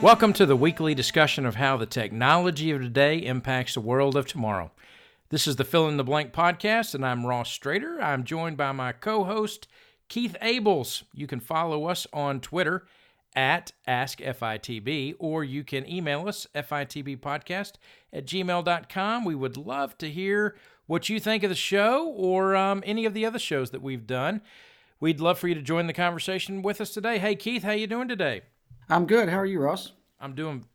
Welcome to the weekly discussion of how the technology of today impacts the world of tomorrow. This is the Fill in the Blank podcast, and I'm Ross Strader. I'm joined by my co-host, Keith Abels. You can follow us on Twitter at AskFITB, or you can email us, fitbpodcast@gmail.com. We would love to hear what you think of the show or any of the other shows that we've done. We'd love for you to join the conversation with us today. Hey, Keith, how you doing today? I'm good. How are you, Ross? I'm doing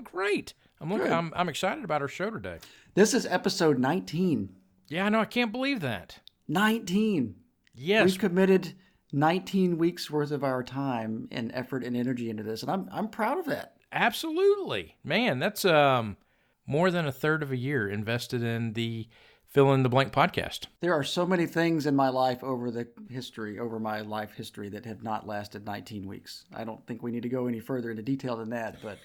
great. I'm excited about our show today. This is episode 19. Yeah, I know. I can't believe that. 19. Yes. We've committed 19 weeks worth of our time and effort and energy into this, and I'm proud of that. Absolutely. Man, that's more than a third of a year invested in the Fill in the Blank podcast. There are so many things in my life over my life history that have not lasted 19 weeks. I don't think we need to go any further into detail than that, but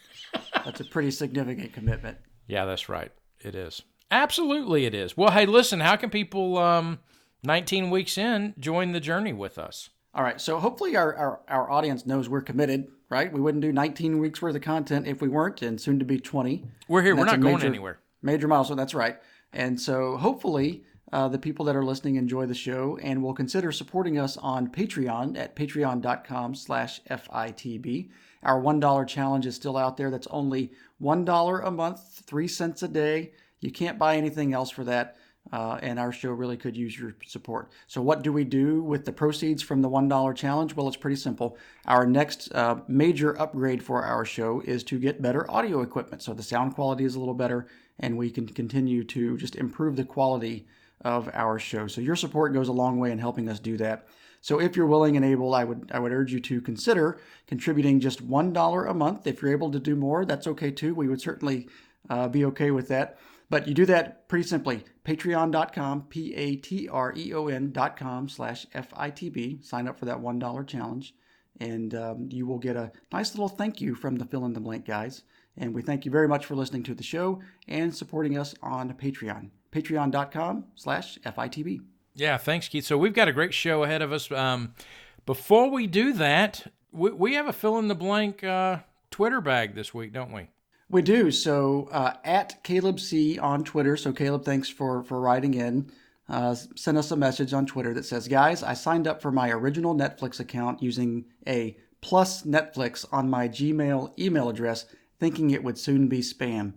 that's a pretty significant commitment. Yeah, that's right. It is. Absolutely it is. Well, hey, listen, how can people 19 weeks in join the journey with us? All right, so hopefully our audience knows we're committed, right? We wouldn't do 19 weeks worth of content if we weren't, and soon to be 20. We're here. We're not going anywhere. Major milestone, that's right. And so hopefully the people that are listening enjoy the show and will consider supporting us on Patreon at patreon.com/FITB. Our $1 challenge is still out there. That's only $1 a month, 3 cents a day. You can't buy anything else for that. And our show really could use your support. So what do we do with the proceeds from the $1 challenge? Well, it's pretty simple. Our next major upgrade for our show is to get better audio equipment. So the sound quality is a little better, and we can continue to just improve the quality of our show. So your support goes a long way in helping us do that. So if you're willing and able, I would urge you to consider contributing just $1 a month. If you're able to do more, that's okay too. We would certainly be okay with that. But you do that pretty simply. Patreon.com, patreon.com/FITB. Sign up for that $1 challenge, and you will get a nice little thank you from the Fill in the Blank guys. And we thank you very much for listening to the show and supporting us on Patreon. Patreon.com/FITB. Yeah, thanks, Keith. So we've got a great show ahead of us. Before we do that, we have a Fill in the Blank Twitter bag this week, don't we? We do. So at Caleb C on Twitter. So Caleb, thanks for writing in. Send us a message on Twitter that says, guys, I signed up for my original Netflix account using a plus Netflix on my Gmail email address, thinking it would soon be spam.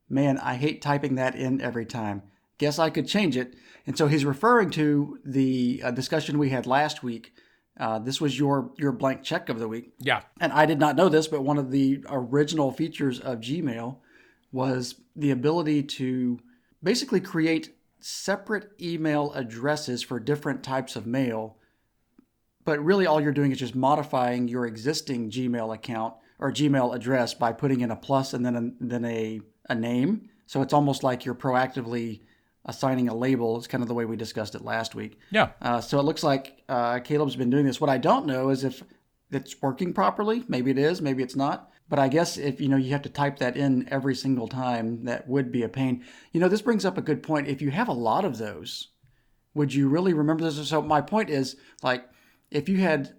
Man, I hate typing that in every time. Guess I could change it. And so he's referring to the discussion we had last week. This was your blank check of the week. Yeah. And I did not know this, but one of the original features of Gmail was the ability to basically create separate email addresses for different types of mail. But really all you're doing is just modifying your existing Gmail account or Gmail address by putting in a plus and then a name. So it's almost like you're proactively assigning a label. It's kind of the way we discussed it last week. Yeah. So it looks like Caleb's been doing this. What I don't know is if it's working properly. Maybe it is, maybe it's not. But I guess if you have to type that in every single time, that would be a pain. This brings up a good point. If you have a lot of those, would you really remember this? So my point is, like, if you had,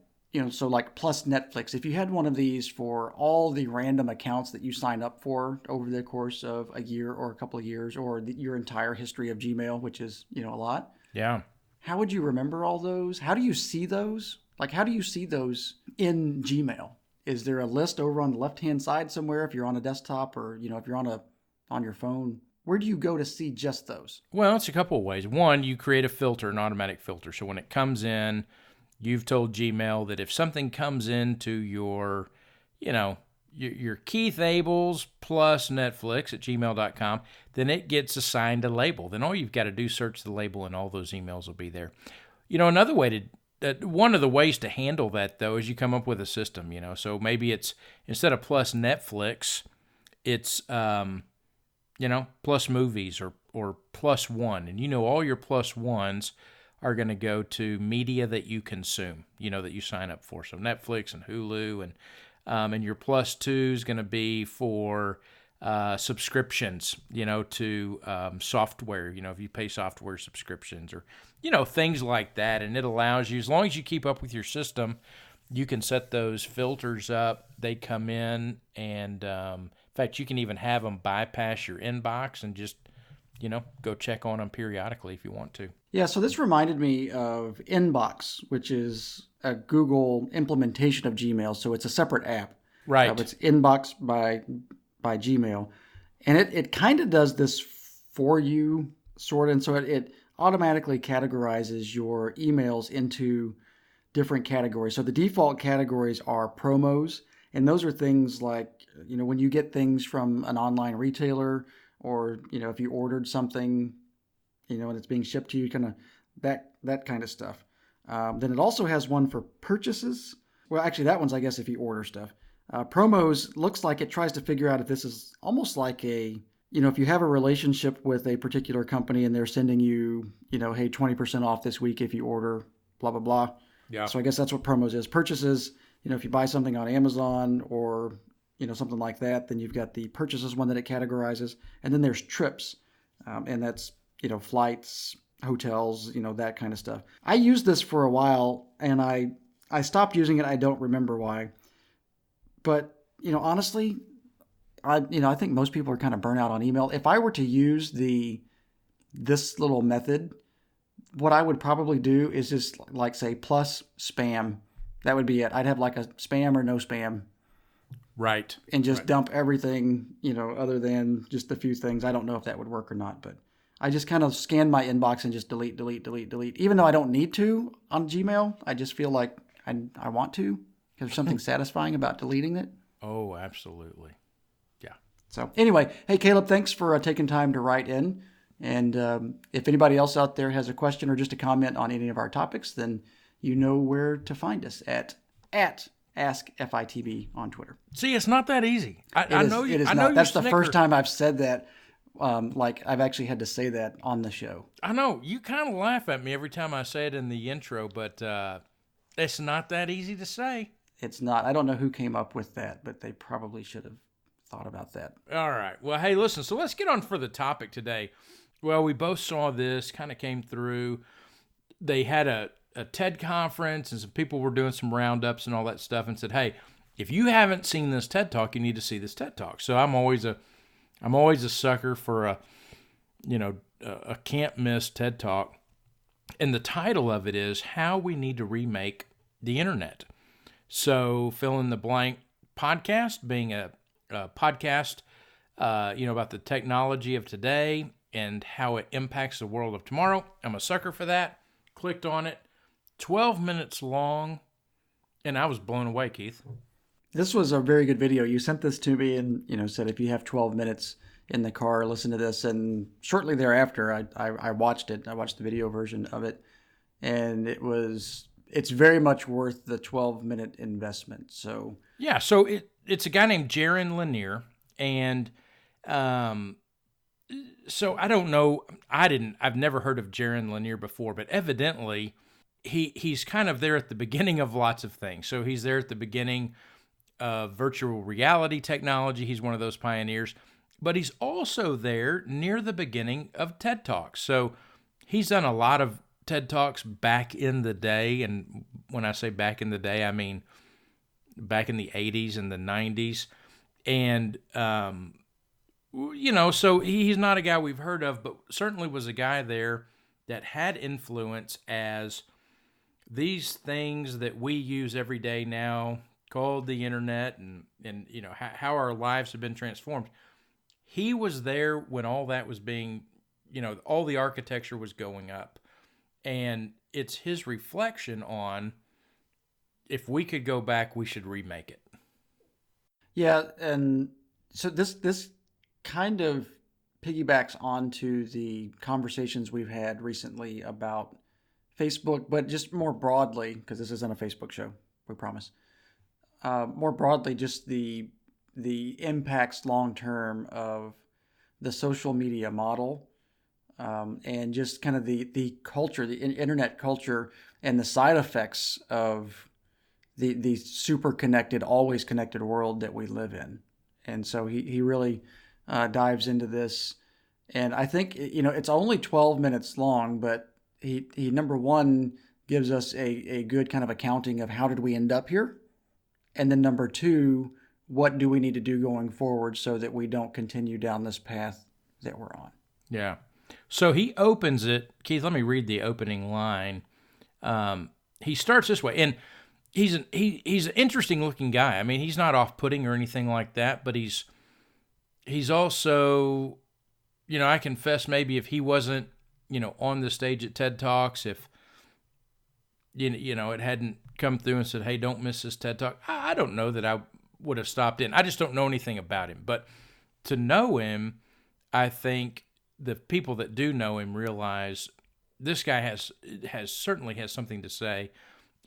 so like plus Netflix, if you had one of these for all the random accounts that you sign up for over the course of a year or a couple of years, or your entire history of Gmail, which is, a lot. Yeah. How would you remember all those? How do you see those? Like, how do you see those in Gmail? Is there a list over on the left-hand side somewhere if you're on a desktop or, if you're on your phone? Where do you go to see just those? Well, it's a couple of ways. One, you create a filter, an automatic filter. So when it comes in, you've told Gmail that if something comes into your Keith Abels plus Netflix at gmail.com, then it gets assigned a label. Then all you've got to do is search the label and all those emails will be there. Another way one of the ways to handle that, though, is you come up with a system, So maybe it's, instead of plus Netflix, it's, plus movies or plus one. And all your plus ones are going to go to media that you consume, that you sign up for. So Netflix and Hulu, and your plus two is going to be for subscriptions, to software, if you pay software subscriptions or, things like that. And it allows you, as long as you keep up with your system, You can set those filters up. They come in, and in fact, you can even have them bypass your inbox and just, go check on them periodically if you want to. Yeah, so this reminded me of Inbox, which is a Google implementation of Gmail. So it's a separate app. Right. It's Inbox by Gmail. And it kind of does this for you, sort of. And so it automatically categorizes your emails into different categories. So the default categories are promos, and those are things like, when you get things from an online retailer, or, if you ordered something, and it's being shipped to you, kind of that kind of stuff. Then it also has one for purchases. Well, actually, that one's, I guess, if you order stuff. Promos looks like it tries to figure out if this is almost like if you have a relationship with a particular company and they're sending you, hey, 20% off this week if you order blah, blah, blah. Yeah. So I guess that's what promos is. Purchases, if you buy something on Amazon or, something like that, then you've got the purchases one that it categorizes. And then there's trips. And that's, flights, hotels, that kind of stuff. I used this for a while and I stopped using it. I don't remember why. But, honestly, I think most people are kind of burnt out on email. If I were to use this little method, what I would probably do is just like say plus spam. That would be it. I'd have like a spam or no spam. Right. And just dump everything, other than just a few things. I don't know if that would work or not, but I just kind of scan my inbox and just delete. Even though I don't need to on Gmail, I just feel like I want to, because there's something satisfying about deleting it. Oh, absolutely. Yeah. So anyway, hey, Caleb, thanks for taking time to write in. And if anybody else out there has a question or just a comment on any of our topics, then you know where to find us at AskFITB on Twitter. See, it's not that easy. I know you. It is I know not. That's the snicker. first time I've said that. Like I've actually had to say that on the show. I know you kind of laugh at me every time I say it in the intro, but it's not that easy to say. It's not. I don't know who came up with that, but they probably should have thought about that. All right. Well, hey, listen. So let's get on for the topic today. Well, we both saw this, kind of came through. They had a TED conference, and some people were doing some roundups and all that stuff, and said, "Hey, if you haven't seen this TED Talk, you need to see this TED Talk." So I'm always a sucker for a can't miss TED Talk, and the title of it is "How We Need to Remake the Internet." So fill in the blank. Podcast being a podcast, about the technology of today and how it impacts the world of tomorrow. I'm a sucker for that. Clicked on it. 12 minutes long, and I was blown away, Keith. This was a very good video. You sent this to me and, said if you have 12 minutes in the car, listen to this. And shortly thereafter, I watched it. I watched the video version of it, and it's very much worth the 12-minute investment. So yeah, so it's a guy named Jaron Lanier, and so I don't know. I've never heard of Jaron Lanier before, but evidently he's kind of there at the beginning of lots of things. So he's there at the beginning of virtual reality technology. He's one of those pioneers, but he's also there near the beginning of TED Talks. So he's done a lot of TED Talks back in the day. And when I say back in the day, I mean back in the 80s and the 90s. And, so he's not a guy we've heard of, but certainly was a guy there that had influence as these things that we use every day now, called the internet, and how our lives have been transformed. He was there when all that was being, all the architecture was going up. And it's his reflection on, if we could go back, we should remake it. Yeah, and so this kind of piggybacks onto the conversations we've had recently about Facebook, but just more broadly, because this isn't a Facebook show, we promise. More broadly, just the impacts long term of the social media model, and just kind of the culture, the internet culture, and the side effects of the super connected, always connected world that we live in. And so he really dives into this, and I think it's only 12 minutes long, but he number one gives us a good kind of accounting of how did we end up here? And then number two, what do we need to do going forward so that we don't continue down this path that we're on? Yeah. So he opens it. Keith, let me read the opening line. He starts this way, and he's an interesting looking guy. I mean, he's not off putting or anything like that, but he's also, I confess maybe if he wasn't, on the stage at TED Talks, if it hadn't come through and said, "Hey, don't miss this TED Talk," I don't know that I would have stopped in. I just don't know anything about him, but to know him, I think the people that do know him realize this guy certainly has something to say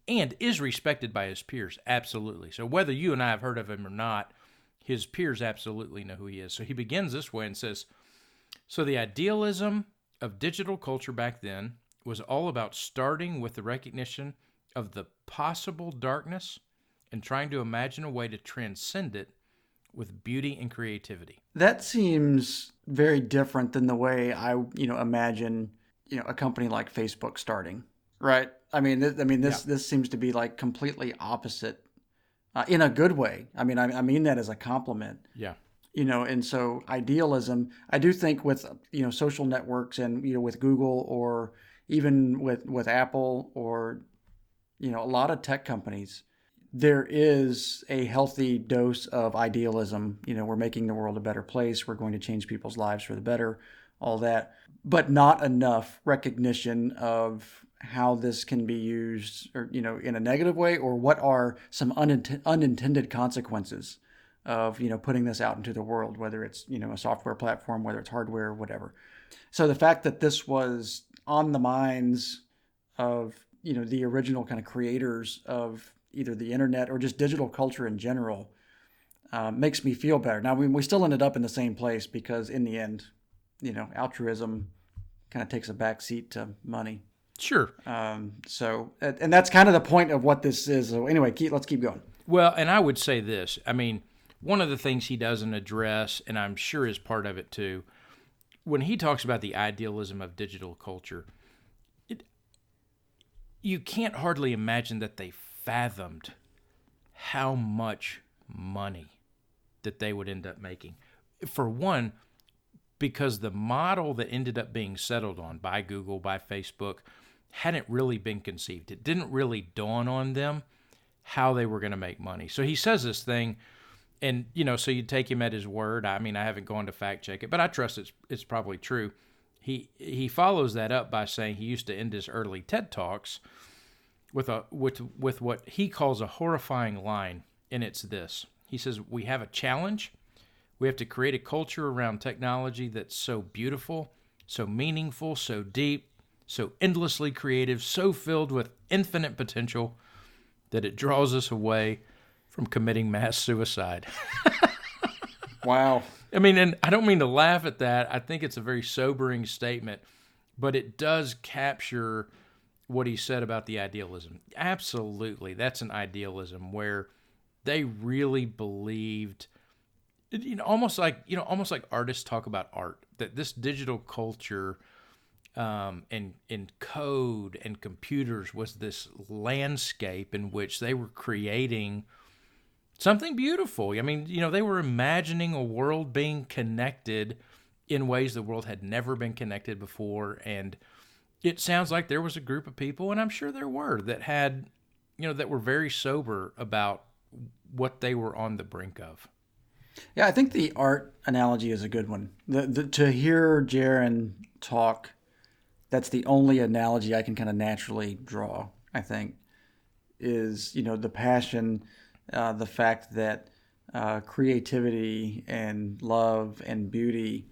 and is respected by his peers, absolutely. So whether you and I have heard of him or not, his peers absolutely know who he is. So he begins this way and says, so the idealism of digital culture back then was all about starting with the recognition of the possible darkness and trying to imagine a way to transcend it with beauty and creativity. That seems very different than the way I, imagine, a company like Facebook starting, right? I mean, this seems to be like completely opposite, in a good way. I mean that as a compliment. Yeah. And so idealism, I do think with, social networks and, with Google or even with Apple or, a lot of tech companies, there is a healthy dose of idealism. We're making the world a better place. We're going to change people's lives for the better, all that, but not enough recognition of how this can be used or, in a negative way, or what are some unintended consequences of, putting this out into the world, whether it's, a software platform, whether it's hardware, whatever. So the fact that this was on the minds of, the original kind of creators of either the internet or just digital culture in general, makes me feel better. Now, we still ended up in the same place because in the end, altruism kind of takes a back seat to money. Sure. So, and that's kind of the point of what this is. So anyway, let's keep going. Well, and I would say this. I mean, one of the things he doesn't address, and I'm sure is part of it too, when he talks about the idealism of digital culture, you can't hardly imagine that they fathomed how much money that they would end up making. For one, because the model that ended up being settled on by Google, by Facebook, hadn't really been conceived. It didn't really dawn on them how they were going to make money. So he says this thing, and, so you take him at his word. I mean, I haven't gone to fact check it, but I trust it's probably true. He follows that up by saying he used to end his early TED Talks with what he calls a horrifying line, and it's this. He says, we have a challenge. We have to create a culture around technology that's so beautiful, so meaningful, so deep, so endlessly creative, so filled with infinite potential that it draws us away from committing mass suicide. Wow. I mean, and I don't mean to laugh at that. I think it's a very sobering statement, but it does capture what he said about the idealism. Absolutely. That's an idealism where they really believed, almost like artists talk about art, that this digital culture and code and computers was this landscape in which they were creating something beautiful. I mean, they were imagining a world being connected in ways the world had never been connected before. And it sounds like there was a group of people, and I'm sure there were, that had, that were very sober about what they were on the brink of. Yeah, I think the art analogy is a good one. To hear Jaron talk, that's the only analogy I can kind of naturally draw, I think, is, the passion, the fact that creativity and love and beauty,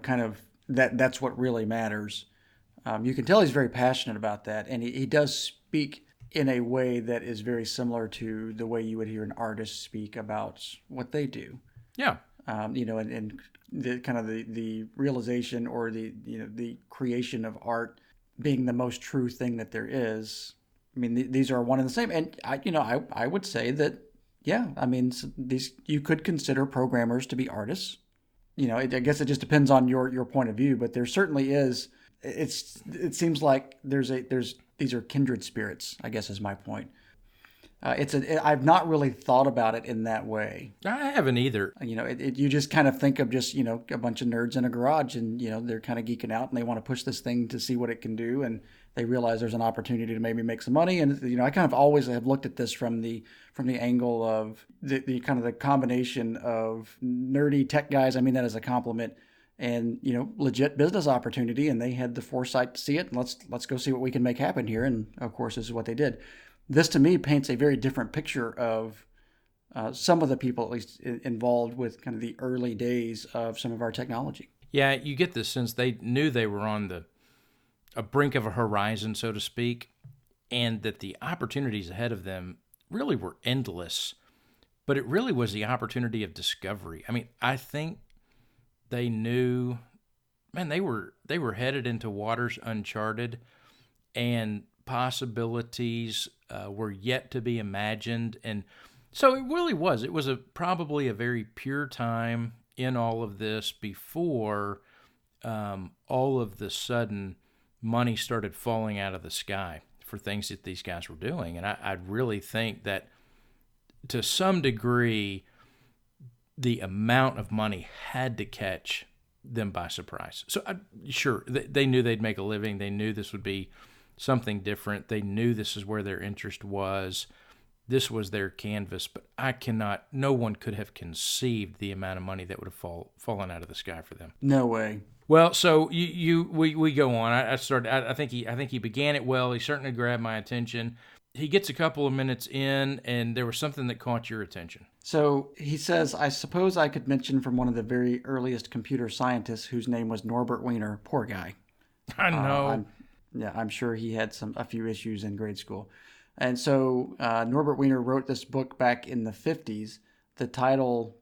kind of that's what really matters. You can tell he's very passionate about that, and he does speak in a way that is very similar to the way you would hear an artist speak about what they do. Yeah. And the kind of the realization or the creation of art being the most true thing that there is. I mean, these are one and the same. And I would say that, yeah, I mean, these, you could consider programmers to be artists. I guess it just depends on your point of view, but there certainly is. It seems like there's these are kindred spirits, I guess is my point. I've not really thought about it in that way. I haven't either. You just kind of think of just, a bunch of nerds in a garage and, they're kind of geeking out and they want to push this thing to see what it can do. And they realize there's an opportunity to maybe make some money. And, I kind of always have looked at this from the angle of the kind of the combination of nerdy tech guys. I mean that as a compliment, and, legit business opportunity. And they had the foresight to see it. And let's go see what we can make happen here. And of course, this is what they did. This to me paints a very different picture of some of the people, at least involved with kind of the early days of some of our technology. Yeah, you get this sense they knew they were on a brink of a horizon, so to speak, and that the opportunities ahead of them really were endless. But it really was the opportunity of discovery. I mean, I think they knew, man, they were headed into waters uncharted, and possibilities were yet to be imagined. And so it really was. It was probably a very pure time in all of this before all of the sudden money started falling out of the sky for things that these guys were doing. And I really think that to some degree, the amount of money had to catch them by surprise. So sure, they knew they'd make a living. They knew this would be something different. They knew this is where their interest was. This was their canvas, but no one could have conceived the amount of money that would have fallen out of the sky for them. No way. Well, so we go on. I think he began it well. He certainly grabbed my attention. He gets a couple of minutes in, and there was something that caught your attention. So he says, I suppose I could mention from one of the very earliest computer scientists whose name was Norbert Wiener. Poor guy. I know. I'm sure he had a few issues in grade school. And so Norbert Wiener wrote this book back in the 50s. The title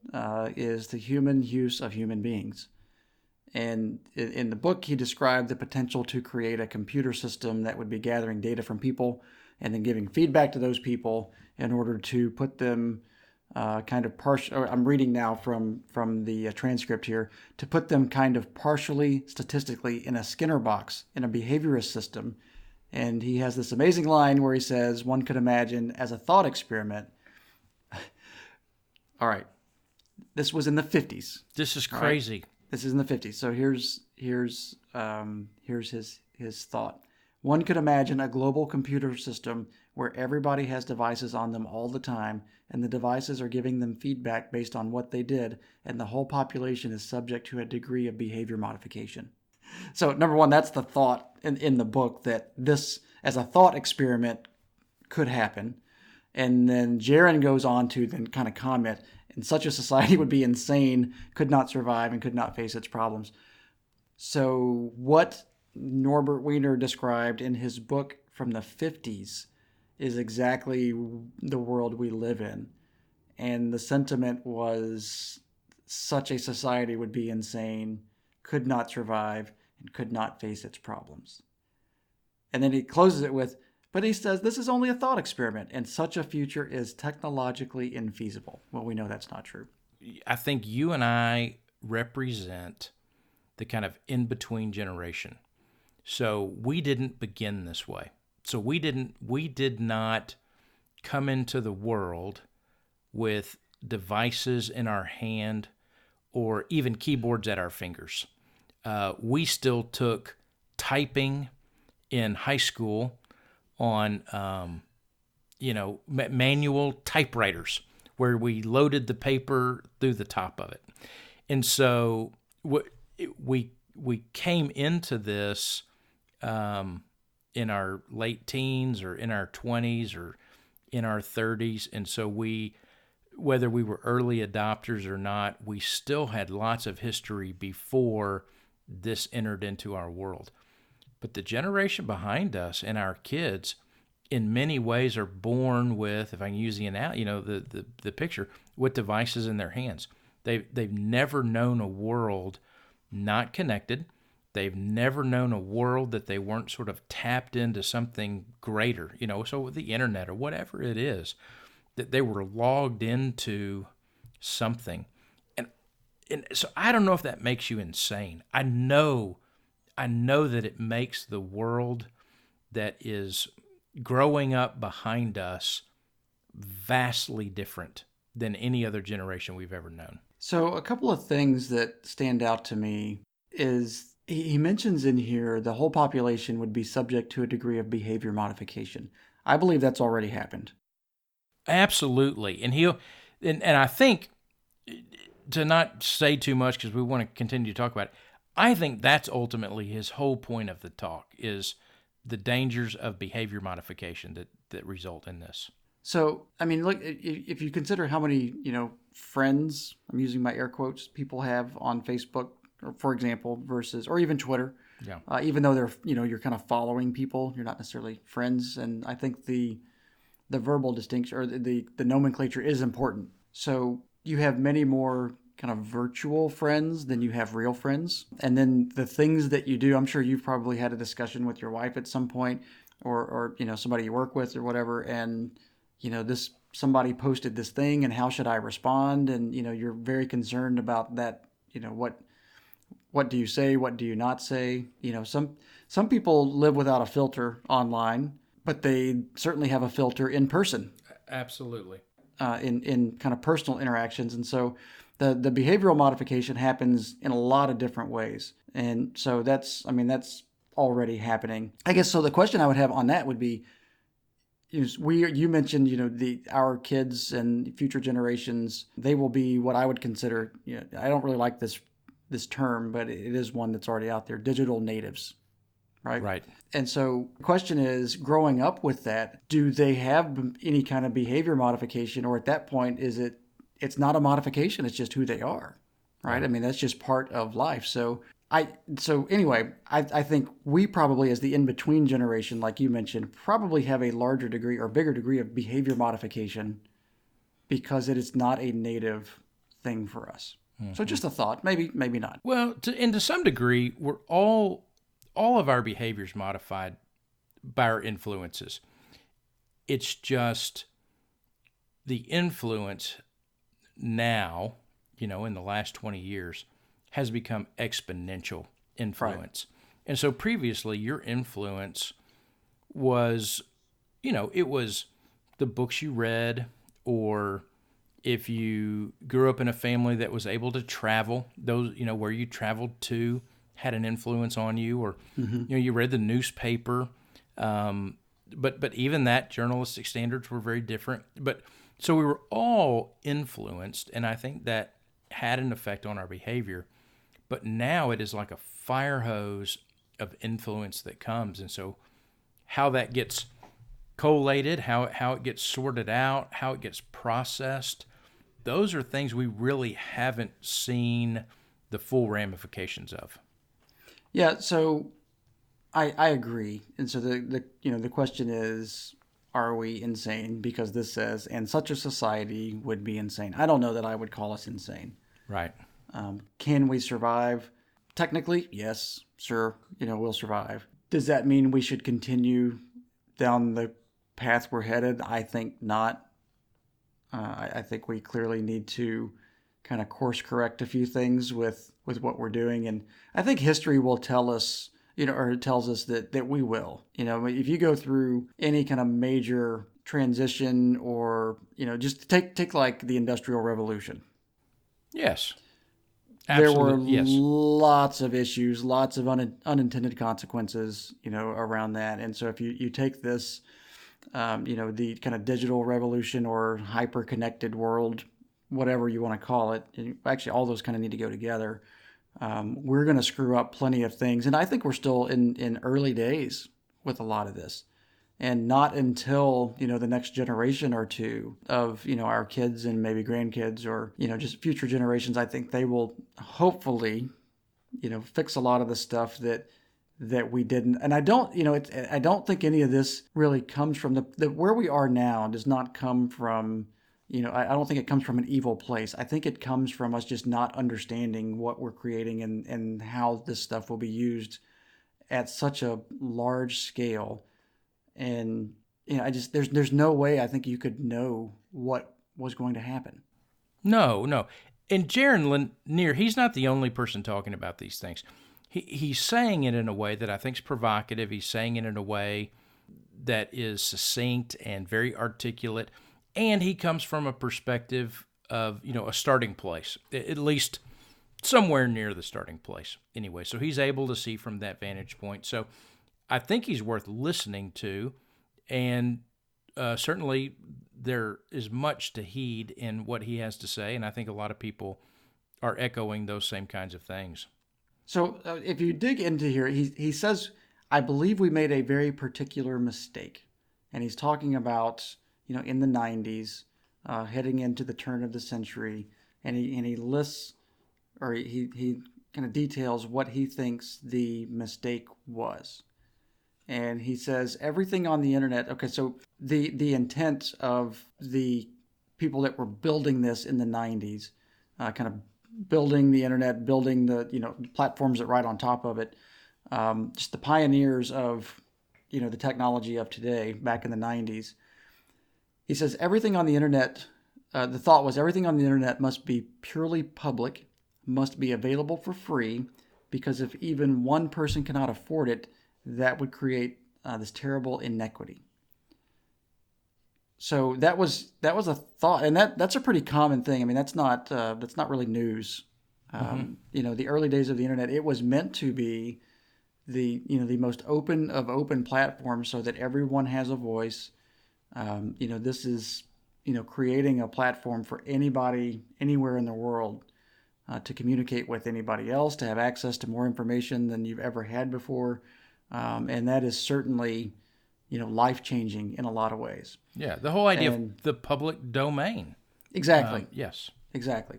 is The Human Use of Human Beings. And in the book, he described the potential to create a computer system that would be gathering data from people and then giving feedback to those people in order to put them kind of partial. I'm reading now from the transcript here, to put them kind of partially statistically in a Skinner box in a behaviorist system. And he has this amazing line where he says, one could imagine as a thought experiment. All right. This was in the 50s. This is crazy. Right? This is in the 50s. So here's his thought. One could imagine a global computer system where everybody has devices on them all the time, and the devices are giving them feedback based on what they did, and the whole population is subject to a degree of behavior modification. So number one, that's the thought in the book, that this as a thought experiment could happen. And then Jaron goes on to then kind of comment, and such a society would be insane, could not survive, and could not face its problems. So what Norbert Wiener described in his book from the 50s is exactly the world we live in. And the sentiment was such a society would be insane, could not survive, and could not face its problems. And then he closes it with, but he says this is only a thought experiment, and such a future is technologically infeasible. Well, we know that's not true. I think you and I represent the kind of in-between generation. So we didn't begin this way. So we did not come into the world with devices in our hand or even keyboards at our fingers. We still took typing in high school on, manual typewriters where we loaded the paper through the top of it. And so we came into this in our late teens or in our 20s or in our 30s. And so whether we were early adopters or not, we still had lots of history before this entered into our world. But the generation behind us and our kids, in many ways, are born with, if I can use the picture, with devices in their hands. They've never known a world not connected. They've never known a world that they weren't sort of tapped into something greater, so with the internet or whatever it is, that they were logged into something. And so I don't know if that makes you insane. I know that it makes the world that is growing up behind us vastly different than any other generation we've ever known. So a couple of things that stand out to me is he mentions in here the whole population would be subject to a degree of behavior modification. I believe that's already happened. Absolutely. And I think, to not say too much because we want to continue to talk about it, I think that's ultimately his whole point of the talk is the dangers of behavior modification that result in this. So, I mean, look, if you consider how many, friends, I'm using my air quotes, people have on Facebook, or for example, versus, or even Twitter, Yeah. even though they're, you're kind of following people, you're not necessarily friends. And I think the verbal distinction or the nomenclature is important. So you have many more kind of virtual friends than you have real friends. And then the things that you do, I'm sure you've probably had a discussion with your wife at some point or somebody you work with or whatever. And, this somebody posted this thing and how should I respond? And, you're very concerned about that, what do you say? What do you not say? Some people live without a filter online, but they certainly have a filter in person. Absolutely. In kind of personal interactions. And so the behavioral modification happens in a lot of different ways. And so that's already happening. I guess so the question I would have on that would be, you mentioned, our kids and future generations, they will be what I would consider, I don't really like this term, but it is one that's already out there, digital natives. Right. Right. And so the question is, growing up with that, do they have any kind of behavior modification, or at that point, it's not a modification, it's just who they are, right? I mean, that's just part of life. So anyway, I think we probably, as the in-between generation, like you mentioned, probably have a larger degree or bigger degree of behavior modification because it is not a native thing for us. Mm-hmm. So just a thought, maybe not. Well, to some degree, we're all of our behaviors modified by our influences. It's just the influence now, in the last 20 years, has become exponential influence. Right. And so previously, your influence was, it was the books you read, or if you grew up in a family that was able to travel, those, where you traveled to, had an influence on you, or you read the newspaper, but even that, journalistic standards were very different. But so we were all influenced, and I think that had an effect on our behavior. But now it is like a fire hose of influence that comes, and so how that gets collated, how it gets sorted out, how it gets processed, those are things we really haven't seen the full ramifications of. Yeah, so I agree. And so the question is, are we insane? Because this says, and such a society would be insane. I don't know that I would call us insane. Right. Can we survive? Technically, yes, sure, we'll survive. Does that mean we should continue down the path we're headed? I think not. I think we clearly need to kind of course correct a few things with what we're doing. And I think history will tell us, or it tells us that we will. If you go through any kind of major transition or, just take like the Industrial Revolution. Yes. Absolutely. There were lots of issues, lots of unintended consequences, around that. And so if you take this, the kind of digital revolution or hyper-connected world, whatever you want to call it, and actually all those kind of need to go together. We're going to screw up plenty of things. And I think we're still in early days with a lot of this. And not until, the next generation or two of, our kids and maybe grandkids or, just future generations, I think they will hopefully, fix a lot of the stuff that we didn't. And I don't, I don't think any of this really comes from the where we are now does not come from, I don't think it comes from an evil place. I think it comes from us just not understanding what we're creating and how this stuff will be used at such a large scale. And, there's no way I think you could know what was going to happen. No. And Jaron Lanier, he's not the only person talking about these things. He's saying it in a way that I think is provocative. He's saying it in a way that is succinct and very articulate, and he comes from a perspective of, a starting place, at least somewhere near the starting place anyway. So he's able to see from that vantage point. So I think he's worth listening to, and certainly there is much to heed in what he has to say, and I think a lot of people are echoing those same kinds of things. So if you dig into here, he says, I believe we made a very particular mistake. And he's talking about, in the 90s, heading into the turn of the century. And he lists, or he kind of details what he thinks the mistake was. And he says everything on the internet. Okay, so the intent of the people that were building this in the 90s, kind of building the internet, building the platforms that ride on top of it, just the pioneers of the technology of today back in the 90s. He says everything on the internet, the thought was everything on the internet must be purely public, must be available for free, because if even one person cannot afford it, that would create this terrible inequity. So that was a thought, and that's a pretty common thing. I mean, that's not really news. The early days of the internet, it was meant to be the most open of open platforms, so that everyone has a voice. This is creating a platform for anybody anywhere in the world to communicate with anybody else, to have access to more information than you've ever had before, and that is certainly life-changing in a lot of ways. Yeah, the whole idea of the public domain. Exactly. Yes. Exactly.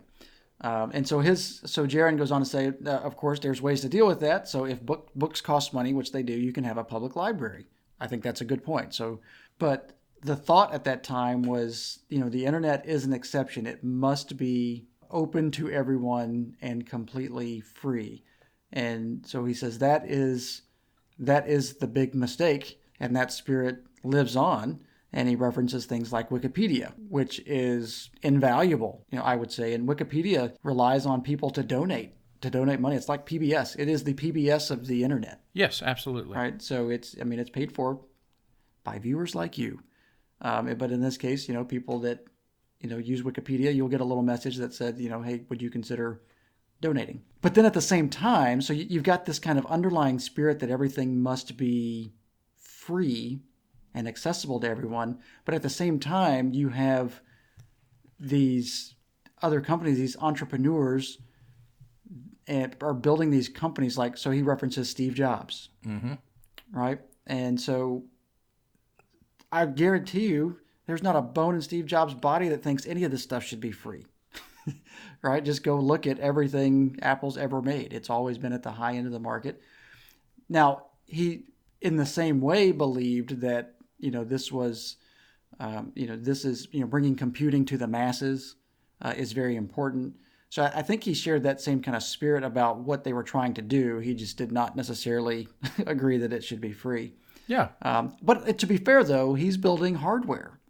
And so Jaron goes on to say, of course, there's ways to deal with that. So if books cost money, which they do, you can have a public library. I think that's a good point. So, but the thought at that time was, the internet is an exception. It must be open to everyone and completely free. And so he says that is the big mistake. And that spirit lives on, and he references things like Wikipedia, which is invaluable, I would say. And Wikipedia relies on people to donate money. It's like PBS. It is the PBS of the internet. Yes, absolutely. Right. So it's paid for by viewers like you. But in this case, people that use Wikipedia, you'll get a little message that said, hey, would you consider donating? But then at the same time, so you've got this kind of underlying spirit that everything must be free and accessible to everyone, but at the same time you have these other companies, these entrepreneurs, and are building these companies. Like, so he references Steve Jobs, right? And so I guarantee you there's not a bone in Steve Jobs' body that thinks any of this stuff should be free. Right? Just go look at everything Apple's ever made. It's always been at the high end of the market. Now, he in the same way believed that this was this is bringing computing to the masses is very important. So I think he shared that same kind of spirit about what they were trying to do. He just did not necessarily agree that it should be free. Yeah. But to be fair, though, he's building hardware,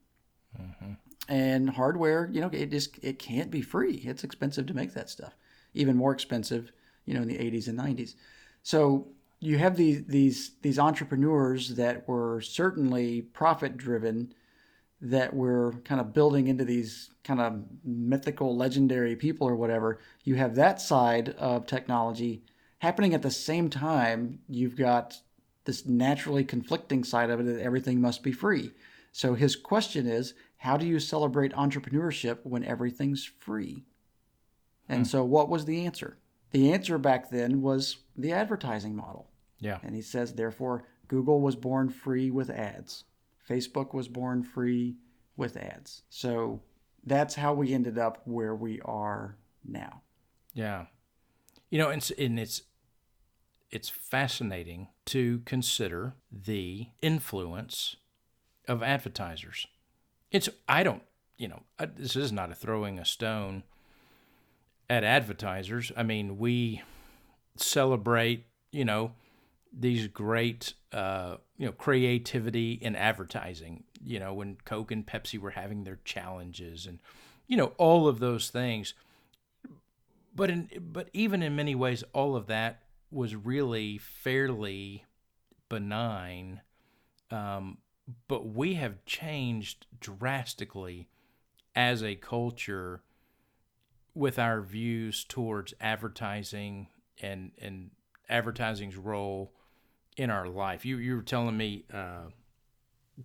and hardware it can't be free. It's expensive to make that stuff, even more expensive in the 80s and 90s. So you have these entrepreneurs that were certainly profit driven, that were kind of building into these kind of mythical, legendary people or whatever. You have that side of technology happening at the same time. You've got this naturally conflicting side of it, that everything must be free. So his question is, how do you celebrate entrepreneurship when everything's free? And so what was the answer? The answer back then was the advertising model. Yeah. And he says, therefore, Google was born free with ads. Facebook was born free with ads. So that's how we ended up where we are now. Yeah. And it's fascinating to consider the influence of advertisers. This is not a throwing a stone at advertisers. I mean, we celebrate, these great, creativity in advertising, when Coke and Pepsi were having their challenges and, all of those things. But even in many ways, all of that was really fairly benign but we have changed drastically as a culture with our views towards advertising and advertising's role in our life. You were telling me,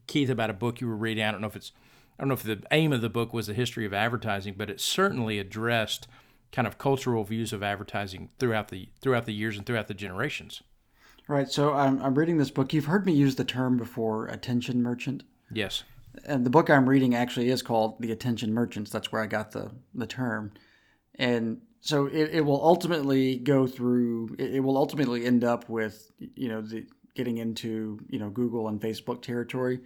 Keith, about a book you were reading. I don't know if the aim of the book was the history of advertising, but it certainly addressed kind of cultural views of advertising throughout the years and throughout the generations. Right. So I'm reading this book. You've heard me use the term before, attention merchant. Yes. And the book I'm reading actually is called The Attention Merchants. That's where I got the term. And so it will ultimately go through, it will ultimately end up with, getting into, Google and Facebook territory.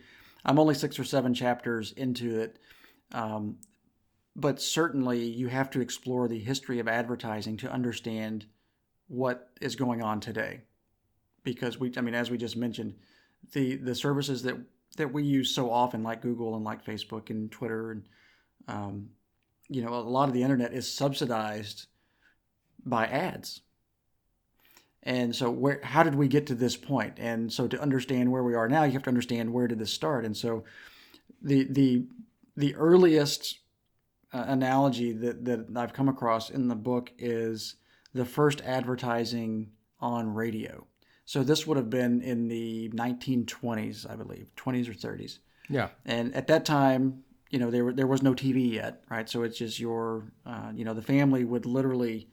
I'm only 6 or 7 chapters into it. But certainly you have to explore the history of advertising to understand what is going on today. Because as we just mentioned, the services that we use so often, like Google and like Facebook and Twitter, and a lot of the internet is subsidized by ads. And so how did we get to this point? And so to understand where we are now, you have to understand where did this start. And so the earliest analogy that I've come across in the book is the first advertising on radio. So this would have been in the 1920s, I believe, 20s or 30s. Yeah. And at that time, there was no TV yet, right? So it's just the family would literally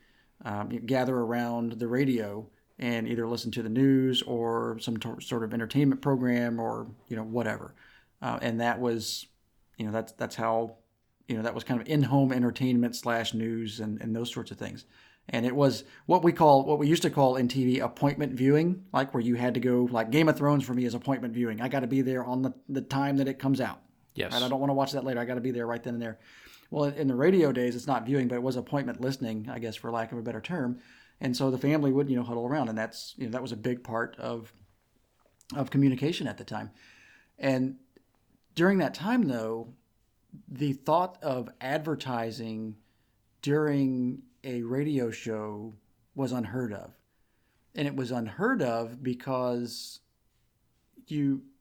gather around the radio and either listen to the news or some sort of entertainment program or whatever. And that was, that's how, that was kind of in-home entertainment / news and those sorts of things. And it was what we used to call in TV appointment viewing, like where you had to go, like Game of Thrones for me is appointment viewing. I got to be there on the time that it comes out. Yes. Right? I don't want to watch that later. I got to be there right then and there. Well, in the radio days, it's not viewing, but it was appointment listening, I guess, for lack of a better term. And so the family would, huddle around, and that's, that was a big part of communication at the time. And during that time, though, the thought of advertising during a radio show was unheard of. And it was unheard of because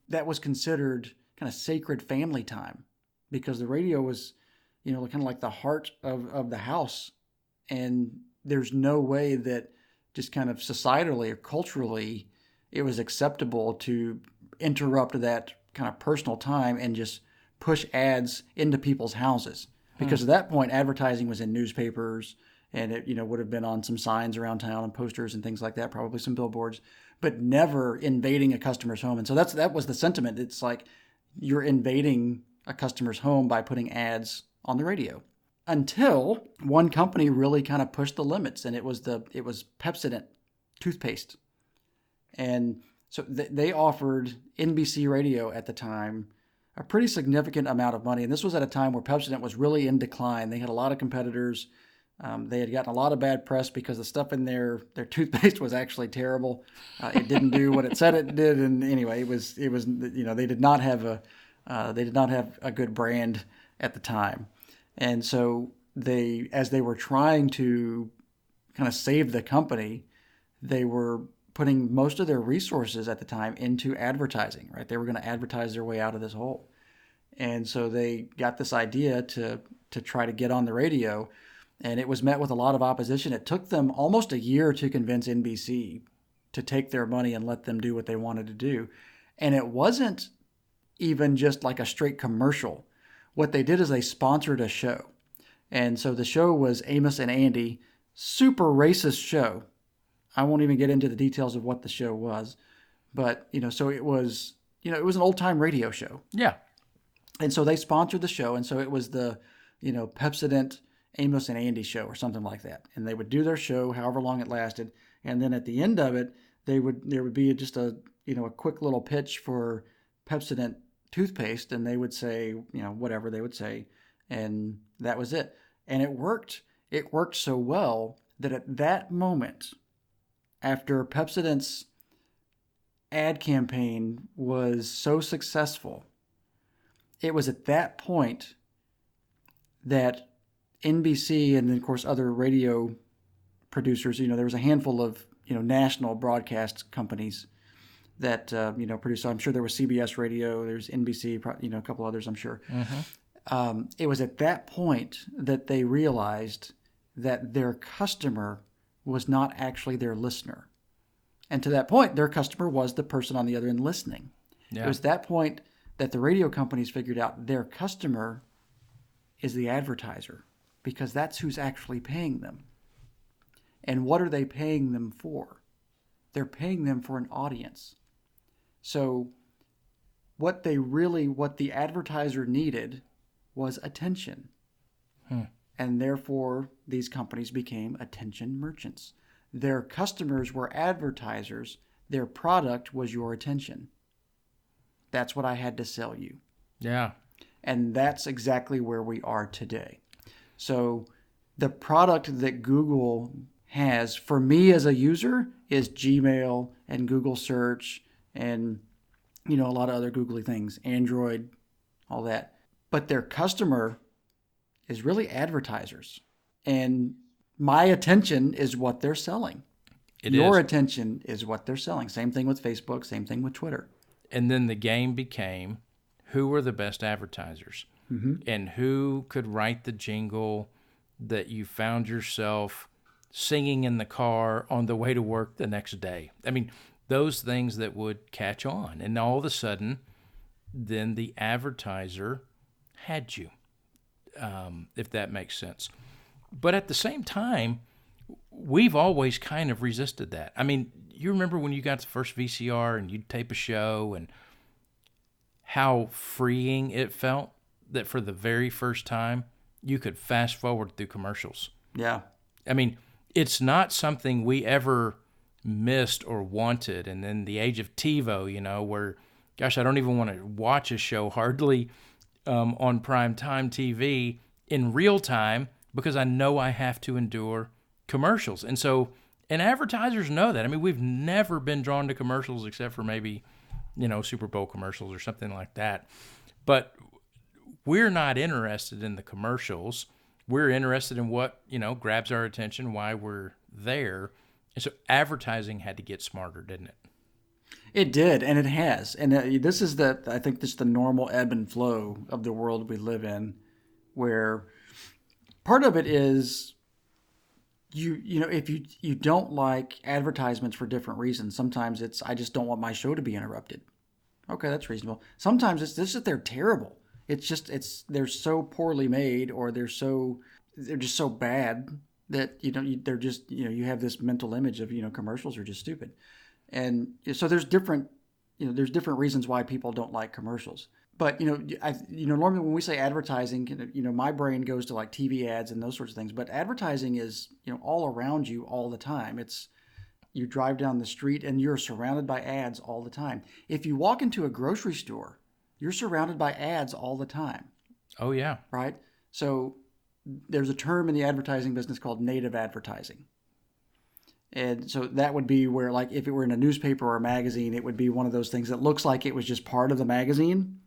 that was considered kind of sacred family time, because the radio was, kind of like the heart of the house. And there's no way that just kind of societally or culturally it was acceptable to interrupt that kind of personal time and just push ads into people's houses. Because at that point, advertising was in newspapers, and it would have been on some signs around town and posters and things like that, probably some billboards, but never invading a customer's home. And so that was the sentiment. It's like you're invading a customer's home by putting ads on the radio. Until one company really kind of pushed the limits, and it was Pepsodent toothpaste. And so they offered NBC Radio at the time a pretty significant amount of money. And this was at a time where Pepsodent was really in decline. They had a lot of competitors. They had gotten a lot of bad press because the stuff in their toothpaste was actually terrible. It didn't do what it said it did. And anyway, it was they did not have a good brand at the time. And so as they were trying to kind of save the company, they were putting most of their resources at the time into advertising, right? They were going to advertise their way out of this hole. And so they got this idea to try to get on the radio, and it was met with a lot of opposition. It took them almost a year to convince NBC to take their money and let them do what they wanted to do. And it wasn't even just like a straight commercial. What they did is they sponsored a show. And so the show was Amos and Andy, super racist show. I won't even get into the details of what the show was, but so it was an old time radio show. Yeah. And so they sponsored the show, and so it was the Pepsodent Amos and Andy show or something like that. And they would do their show however long it lasted, and then at the end of it, there would be just a quick little pitch for Pepsodent toothpaste, and they would say whatever they would say, and that was it. And it worked. It worked so well that at that moment, after Pepsodent's ad campaign was so successful, it was at that point that NBC and then, of course, other radio producers, there was a handful of, national broadcast companies that produced. So I'm sure there was CBS Radio, there's NBC, a couple others, I'm sure. It was at that point that they realized that their customer was not actually their listener. And to that point, their customer was the person on the other end listening. Yeah. It was that point that the radio companies figured out their customer is the advertiser, because that's who's actually paying them. And what are they paying them for? They're paying them for an audience. So what the advertiser needed was attention. And therefore, these companies became attention merchants. Their customers were advertisers. Their product was your attention. That's what I had to sell you. Yeah. And that's exactly where we are today. So the product that Google has for me as a user is Gmail and Google Search and, a lot of other googly things, Android, all that. But their customer is really advertisers. And my attention is what they're selling. Your attention is what they're selling. Same thing with Facebook, same thing with Twitter. And then the game became, who were the best advertisers? And who could write the jingle that you found yourself singing in the car on the way to work the next day? I mean, those things that would catch on. And all of a sudden, then the advertiser had you, if that makes sense. But at the same time, we've always kind of resisted that. I mean, you remember when you got the first VCR and you'd tape a show and how freeing it felt that for the very first time you could fast forward through commercials. Yeah. I mean, it's not something we ever missed or wanted. And then the age of TiVo, where, gosh, I don't even want to watch a show hardly on prime time TV in real time because I know I have to endure commercials. And advertisers know that. I mean, we've never been drawn to commercials except for maybe, Super Bowl commercials or something like that. But we're not interested in the commercials. We're interested in what, grabs our attention, why we're there. And so advertising had to get smarter, didn't it? It did, and it has. And this is I think this is the normal ebb and flow of the world we live in, where part of it is if you don't like advertisements for different reasons. Sometimes it's, I just don't want my show to be interrupted. Okay, that's reasonable. Sometimes it's just that they're terrible. They're so poorly made, or they're just so bad that they're just you have this mental image of commercials are just stupid. And so there's different reasons why people don't like commercials. But normally when we say advertising, my brain goes to like TV ads and those sorts of things. But advertising is all around you all the time. You drive down the street and you're surrounded by ads all the time. If you walk into a grocery store, you're surrounded by ads all the time. Oh yeah. Right. So there's a term in the advertising business called native advertising. And so that would be where, like, if it were in a newspaper or a magazine, it would be one of those things that looks like it was just part of the magazine.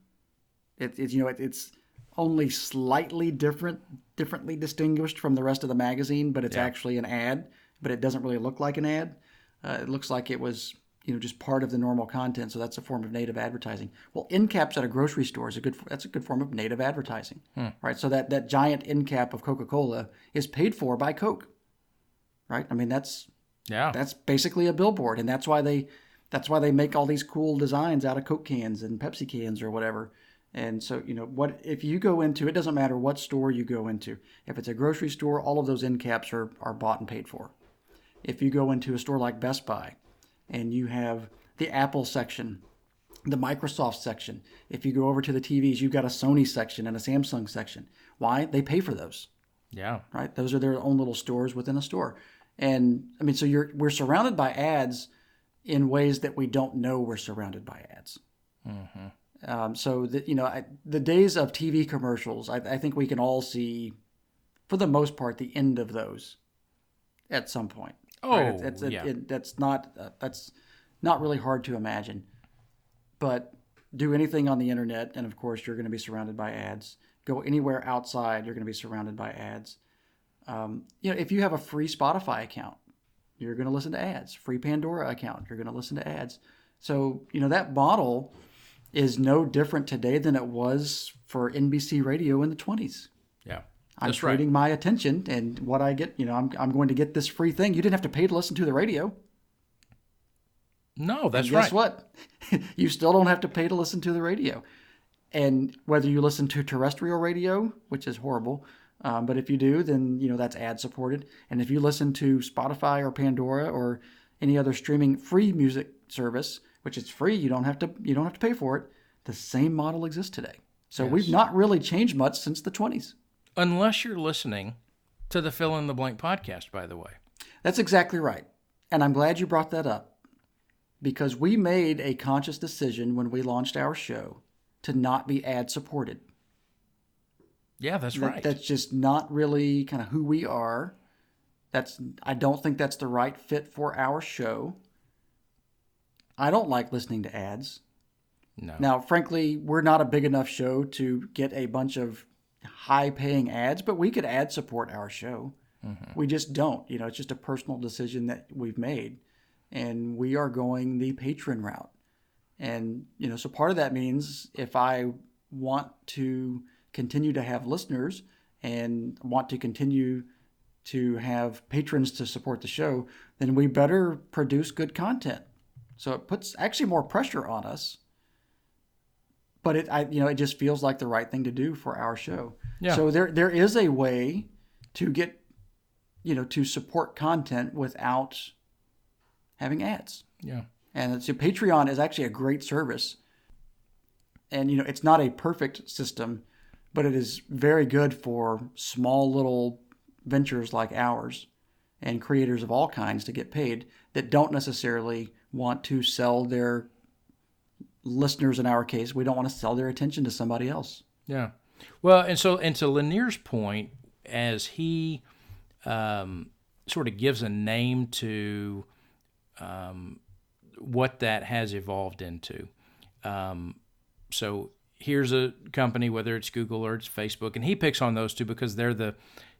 It's only slightly differently distinguished from the rest of the magazine, but it's actually an ad, but it doesn't really look like an ad. It looks like it was, just part of the normal content. So that's a form of native advertising. Well, end caps at a grocery store that's a good form of native advertising, right? So that giant end cap of Coca-Cola is paid for by Coke, right? I mean, that's basically a billboard, and that's why they make all these cool designs out of Coke cans and Pepsi cans or whatever. And so, if you go into, it doesn't matter what store you go into. If it's a grocery store, all of those end caps are bought and paid for. If you go into a store like Best Buy and you have the Apple section, the Microsoft section, if you go over to the TVs, you've got a Sony section and a Samsung section. Why? They pay for those. Yeah. Right? Those are their own little stores within a store. And I mean, so we're surrounded by ads in ways that we don't know we're surrounded by ads. Mm-hmm. So that the days of TV commercials, I think we can all see, for the most part, the end of those at some point. Oh, right? That's not really hard to imagine. But do anything on the internet, and of course you're going to be surrounded by ads. Go anywhere outside, you're going to be surrounded by ads. If you have a free Spotify account, you're going to listen to ads. Free Pandora account, you're going to listen to ads. So, that model is no different today than it was for NBC radio in the 20s. Yeah, I'm that's right. trading my attention and what I get, I'm going to get this free thing. You didn't have to pay to listen to the radio. No, that's And guess right. what? You still don't have to pay to listen to the radio. And whether you listen to terrestrial radio, which is horrible, but if you do, then that's ad supported. And if you listen to Spotify or Pandora or any other streaming free music service, which is free, you don't have to pay for it. The same model exists today. So we've Yes. not really changed much since the 20s. Unless you're listening to the Fill in the Blank podcast, by the way. That's exactly right. And I'm glad you brought that up because we made a conscious decision when we launched our show to not be ad supported. Yeah, that's right. That's just not really kind of who we are. I don't think that's the right fit for our show. I don't like listening to ads. No. Now, frankly, we're not a big enough show to get a bunch of high-paying ads, but we could ad support our show. We just don't. It's just a personal decision that we've made, and we are going the patron route. And so part of that means if I want to continue to have listeners and want to continue to have patrons to support the show, then we better produce good content. So it puts actually more pressure on us. But it just feels like the right thing to do for our show. Yeah. So there is a way to get, to support content without having ads. Yeah. And so Patreon is actually a great service. And, it's not a perfect system, but it is very good for small little ventures like ours and creators of all kinds to get paid that don't necessarily want to sell their listeners. In our case, we don't want to sell their attention to somebody else. Yeah. Well, and to Lanier's point, as he sort of gives a name to what that has evolved into. So here's a company, whether it's Google or it's Facebook, and he picks on those two because they're the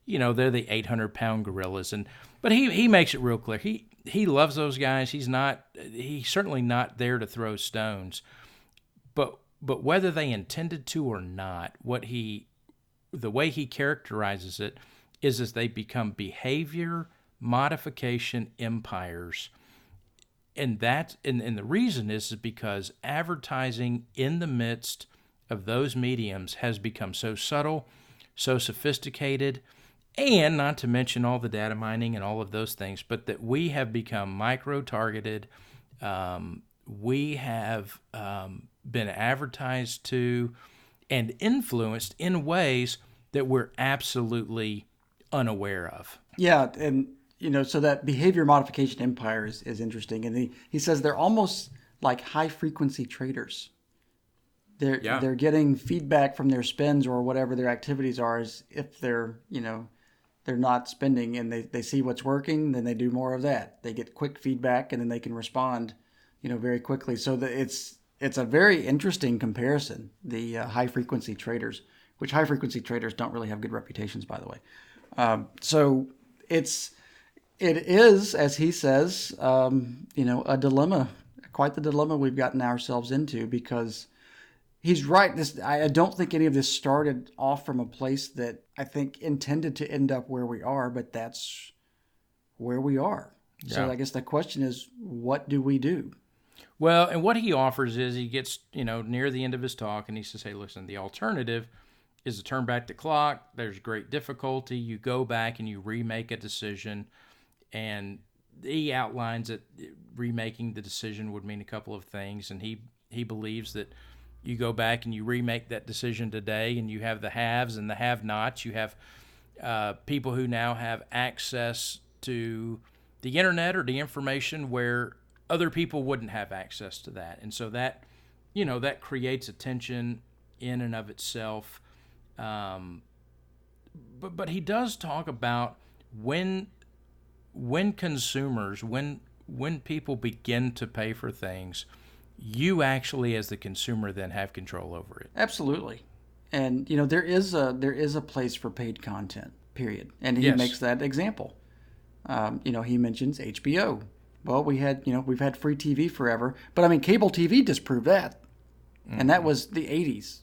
800-pound gorillas. But he makes it real clear. He loves those guys. He's certainly not there to throw stones. But whether they intended to or not, the way he characterizes it is as they become behavior modification empires. And the reason is because advertising in the midst of those mediums has become so subtle, so sophisticated, and not to mention all the data mining and all of those things, but that we have become micro-targeted. We have been advertised to and influenced in ways that we're absolutely unaware of. Yeah, and so that behavior modification empire is interesting, and he says they're almost like high frequency traders. They're getting feedback from their spends or whatever their activities are, as if they're not spending, and they see what's working, then they do more of that. They get quick feedback, and then they can respond, very quickly. So it's a very interesting comparison. The high frequency traders, which high frequency traders don't really have good reputations, by the way. So it is, as he says, a dilemma, quite the dilemma we've gotten ourselves into, because he's right. I don't think any of this started off from a place that I think intended to end up where we are, but that's where we are. Yeah. So I guess the question is, what do we do? Well, and what he offers is he gets, near the end of his talk, and he says, hey, listen, the alternative is to turn back the clock. There's great difficulty. You go back and you remake a decision. And he outlines that remaking the decision would mean a couple of things. And he believes that you go back and you remake that decision today, and you have the haves and the have-nots. You have people who now have access to the internet or the information where other people wouldn't have access to that. And so that, that creates a tension in and of itself. But he does talk about when consumers, when people begin to pay for things, you actually, as the consumer, then have control over it. Absolutely. And there is a place for paid content, period. And he Yes. makes that example. He mentions HBO. Well, we've had free TV forever, but I mean, cable TV disproved that, and that was the '80s,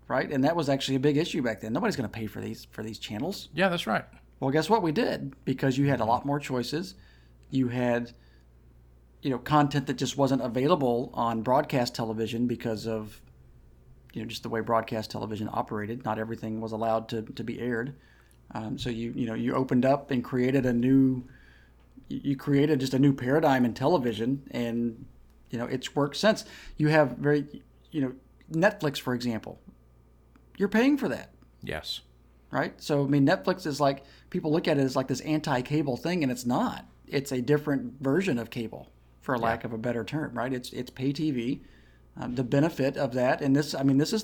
right? And that was actually a big issue back then. Nobody's going to pay for these channels. Yeah, that's right. Well, guess what we did? Because you had a lot more choices. You had, content that just wasn't available on broadcast television because of, just the way broadcast television operated. Not everything was allowed to be aired. So you opened up and created you created just a new paradigm in television, and it's worked since. You have Netflix, for example. You're paying for that. Yes. Right? So, I mean, Netflix is like, people look at it as like this anti-cable thing, and it's not. It's a different version of cable, for lack of a better term, right? It's pay TV. The benefit of that, and this is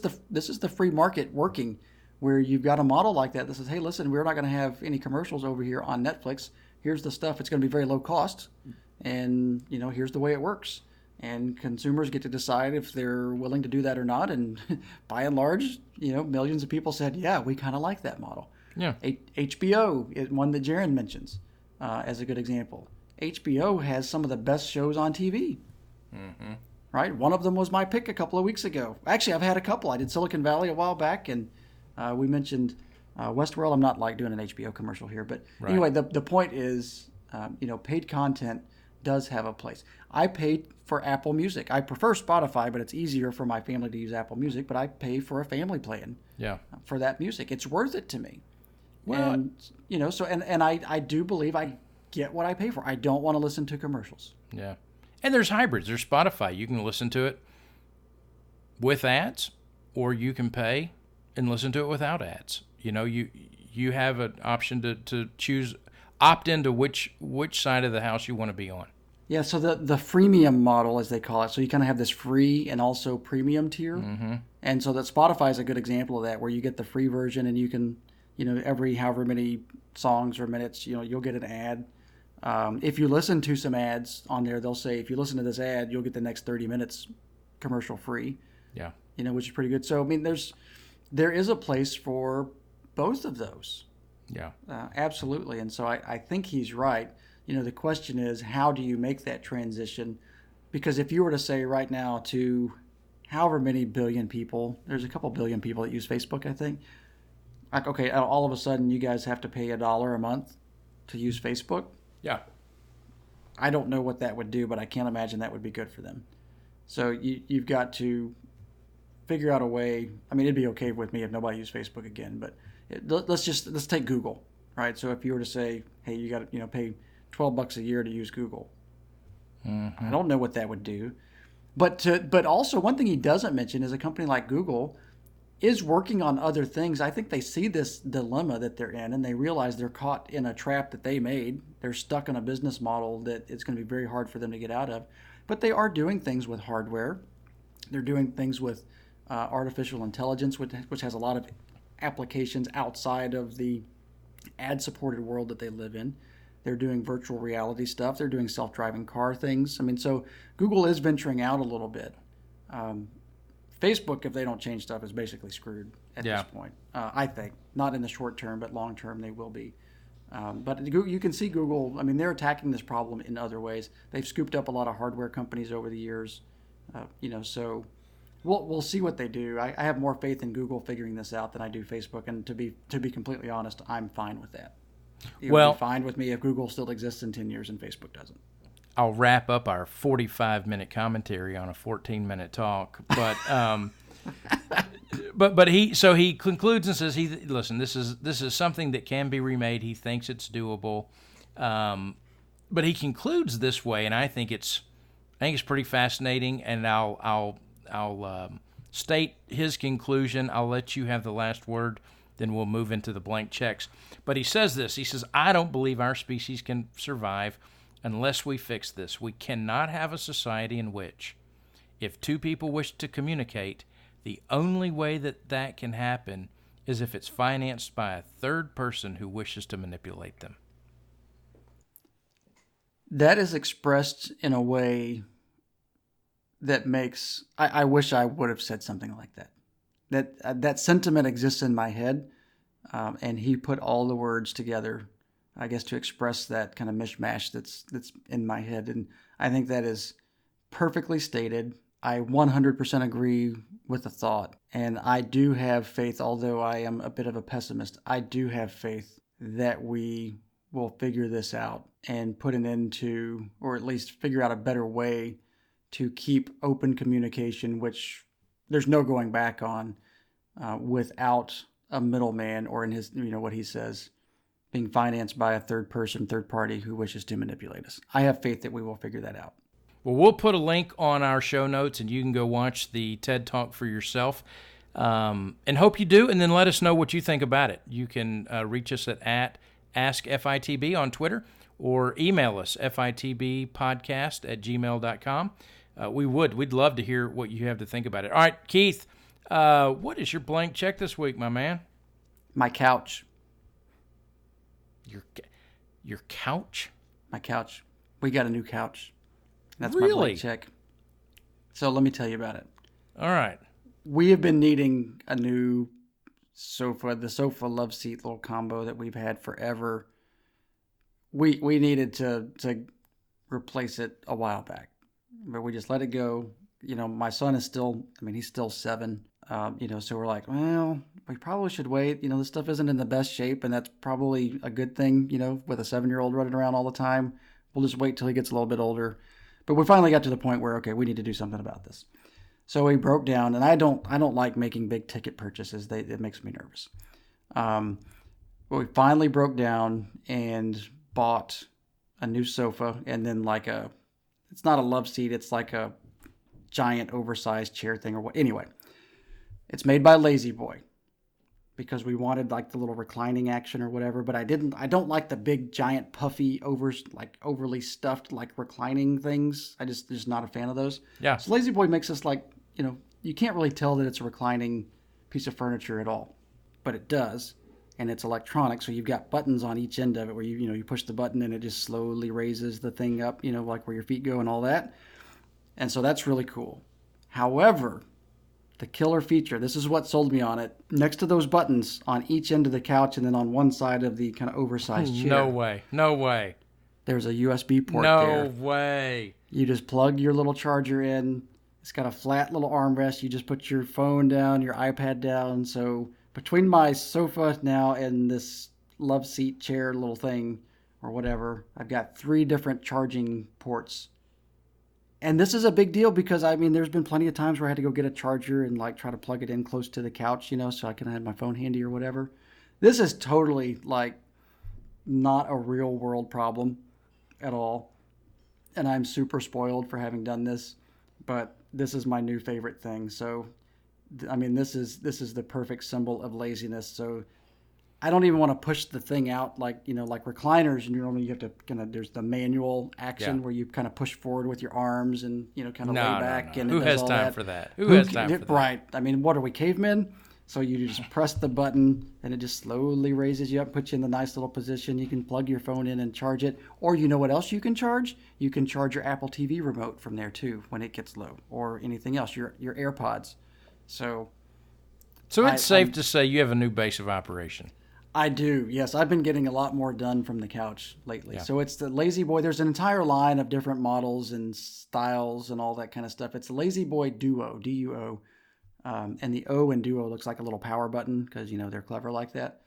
the free market working, where you've got a model like that says, hey, listen, we're not going to have any commercials over here on Netflix. Here's the stuff. It's going to be very low cost, and here's the way it works. And consumers get to decide if they're willing to do that or not. And by and large, millions of people said, yeah, we kind of like that model. Yeah. HBO is one that Jaron mentions as a good example. HBO has some of the best shows on TV. Mm-hmm. Right? One of them was my pick a couple of weeks ago. Actually, I've had a couple. I did Silicon Valley a while back, and we mentioned Westworld. I'm not like doing an HBO commercial here. But anyway, the point is, paid content does have a place. I paid for Apple Music. I prefer Spotify, but it's easier for my family to use Apple Music. But I pay for a family plan for that music. It's worth it to me. Well, and so I do believe I get what I pay for. I don't want to listen to commercials. Yeah. And there's hybrids. There's Spotify. You can listen to it with ads, or you can pay and listen to it without ads. You have an option to choose, opt into which side of the house you want to be on. Yeah, so the freemium model, as they call it, so you kind of have this free and also premium tier. Mm-hmm. And so that Spotify is a good example of that, where you get the free version and you can, every however many songs or minutes, you'll get an ad. If you listen to some ads on there, they'll say, if you listen to this ad, you'll get the next 30 minutes commercial free. Yeah. Which is pretty good. So, I mean, there is a place for both of those. Yeah. Absolutely. And so I think he's right. The question is, how do you make that transition? Because if you were to say right now to however many billion people, there's a couple billion people that use Facebook, I think. Like, okay, all of a sudden you guys have to pay $1 a month to use Facebook. Yeah. I don't know what that would do, but I can't imagine that would be good for them. So you've got to figure out a way. I mean, it'd be okay with me if nobody used Facebook again, but let's take Google, right? So if you were to say, hey, you got to pay $12 a year to use Google. Mm-hmm. I don't know what that would do. But also one thing he doesn't mention is a company like Google is working on other things. I think they see this dilemma that they're in, and they realize they're caught in a trap that they made. They're stuck in a business model that it's going to be very hard for them to get out of. But they are doing things with hardware. They're doing things with artificial intelligence, which has a lot of applications outside of the ad-supported world that they live in. They're doing virtual reality stuff. They're doing self-driving car things. I mean, so Google is venturing out a little bit. Facebook, if they don't change stuff, is basically screwed at this point. I think. Not in the short term, but long term they will be. But you can see Google, I mean, they're attacking this problem in other ways. They've scooped up a lot of hardware companies over the years. So we'll see what they do. I have more faith in Google figuring this out than I do Facebook. And to be completely honest, I'm fine with that. It would be fine with me if Google still exists in 10 years and Facebook doesn't. I'll wrap up our 45-minute commentary on a 14-minute talk, but but he concludes and says, listen, this is something that can be remade. He thinks it's doable, but he concludes this way, and I think it's pretty fascinating. And I'll state his conclusion. I'll let you have the last word. Then we'll move into the blank checks. But he says this. He says, I don't believe our species can survive unless we fix this. We cannot have a society in which, if two people wish to communicate, the only way that can happen is if it's financed by a third person who wishes to manipulate them. That is expressed in a way that makes... I wish I would have said something like that. That sentiment exists in my head, and he put all the words together I guess, to express that kind of mishmash that's in my head. And I think that is perfectly stated. I 100% agree with the thought. And I do have faith, although I am a bit of a pessimist, I do have faith that we will figure this out and put an end to, or at least figure out a better way to keep open communication, which there's no going back on, without a middleman, or in his, what he says, being financed by a third party who wishes to manipulate us. I have faith that we will figure that out. Well, we'll put a link on our show notes, and you can go watch the TED Talk for yourself. And hope you do, and then let us know what you think about it. You can reach us at AskFITB on Twitter, or email us, fitbpodcast@gmail.com. We'd love to hear what you have to think about it. All right, Keith, what is your blank check this week, my man? My couch. Your couch? My couch. We got a new couch. That's really? My blank check. So let me tell you about it. All right. We have been needing a new sofa, the sofa love seat little combo that we've had forever. We needed to replace it a while back, but we just let it go. My son is still, he's still 7. So we're like, well, we probably should wait. This stuff isn't in the best shape, and that's probably a good thing, with a 7-year-old running around all the time. We'll just wait till he gets a little bit older. But we finally got to the point where, okay, we need to do something about this. So we broke down, and I don't like making big ticket purchases. It makes me nervous. But we finally broke down and bought a new sofa, and then it's not a love seat, it's like a giant oversized chair thing or what. Anyway, it's made by Lazy Boy, because we wanted the little reclining action or whatever, but I don't like the big giant puffy overly stuffed reclining things. I just not a fan of those. Yeah. So Lazy Boy makes us you can't really tell that it's a reclining piece of furniture at all, but it does, and it's electronic. So you've got buttons on each end of it where you push the button and it just slowly raises the thing up, where your feet go and all that. And so that's really cool. However, the killer feature, this is what sold me on it, next to those buttons on each end of the couch and then on one side of the kind of oversized chair. No way. There's a USB port there. No way. You just plug your little charger in. It's got a flat little armrest. You just put your phone down, your iPad down. So between my sofa now and this love seat chair little thing or whatever, I've got 3 different charging ports. And this is a big deal because, there's been plenty of times where I had to go get a charger and try to plug it in close to the couch, so I can have my phone handy or whatever. This is totally not a real world problem at all. And I'm super spoiled for having done this, but this is my new favorite thing. So, this is the perfect symbol of laziness. So I don't even want to push the thing out like recliners. And normally you have to there's the manual action where you kind of push forward with your arms and, lay back. No. And Who has time for that? Who has time for that? Right. What are we, cavemen? So you just press the button and it just slowly raises you up, puts you in the nice little position. You can plug your phone in and charge it. Or you know what else you can charge? You can charge your Apple TV remote from there too when it gets low, or anything else, your AirPods. So it's safe to say you have a new base of operation. I do, yes. I've been getting a lot more done from the couch lately. Yeah. So it's the Lazy Boy. There's an entire line of different models and styles and all that kind of stuff. It's the Lazy Boy Duo, D-U-O. And the O in Duo looks like a little power button because, they're clever like that.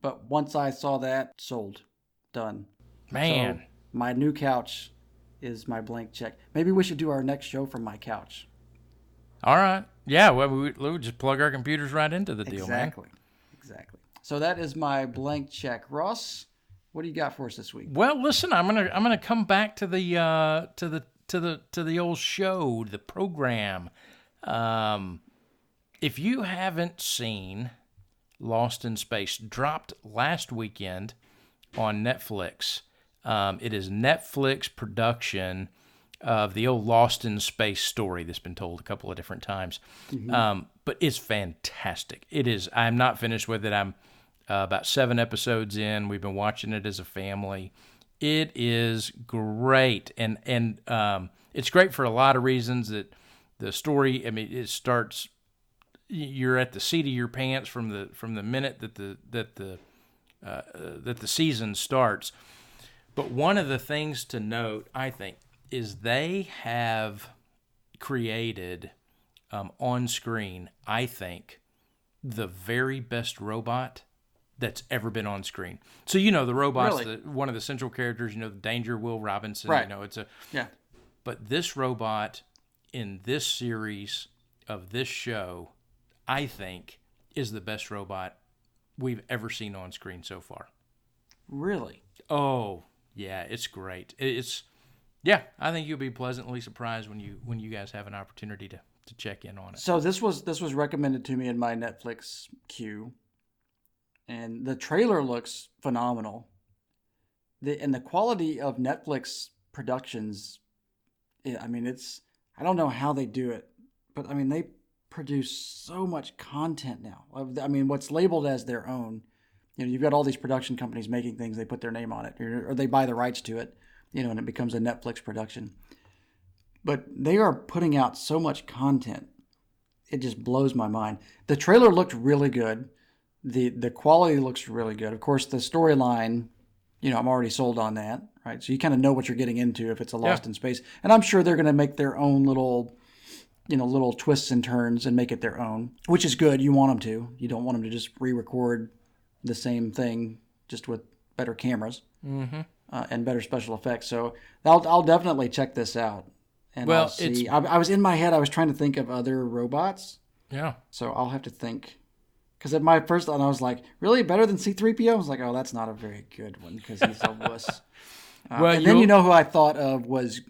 But once I saw that, sold. Done. Man. So my new couch is my blank check. Maybe we should do our next show from my couch. All right. Yeah, well, we just plug our computers right into the deal, man. Exactly. So that is my blank check. Ross, what do you got for us this week? Well, listen, I'm gonna come back to the old show, the program. If you haven't seen Lost in Space, dropped last weekend on Netflix. It is Netflix production of the old Lost in Space story that's been told a couple of different times. Mm-hmm. But it's fantastic. It is. I'm not finished with it. I'm about 7 episodes in. We've been watching it as a family. It is great. And it's great for a lot of reasons. That the story, it starts, you're at the seat of your pants from the minute that the that the season starts. But one of the things to note, I think, is they have created on screen, I think, the very best robot that's ever been on screen. So the robot's Really? one of the central characters. The Danger Will Robinson. Right. It's a Yeah. But this robot in this series of this show, I think, is the best robot we've ever seen on screen so far. Really? Oh, yeah, it's great. I think you'll be pleasantly surprised when you guys have an opportunity to check in on it. So this was recommended to me in my Netflix queue, and the trailer looks phenomenal. The quality of Netflix productions, I don't know how they do it, but they produce so much content now. What's labeled as their own. You've got all these production companies making things, they put their name on it, or they buy the rights to it, and it becomes a Netflix production. But they are putting out so much content. It just blows my mind. The trailer looked really good. The quality looks really good. Of course, the storyline, I'm already sold on that, right? So you kind of know what you're getting into if it's a Lost in Space. And I'm sure they're going to make their own little twists and turns and make it their own, which is good. You want them to. You don't want them to just re-record the same thing just with better cameras and better special effects. So I'll definitely check this out. And I'll see. I was in my head, I was trying to think of other robots. Yeah. So I'll have to think. Because at my first thought, I was like, really? Better than C-3PO? I was like, oh, that's not a very good one because he's a wuss. And then who I thought of was,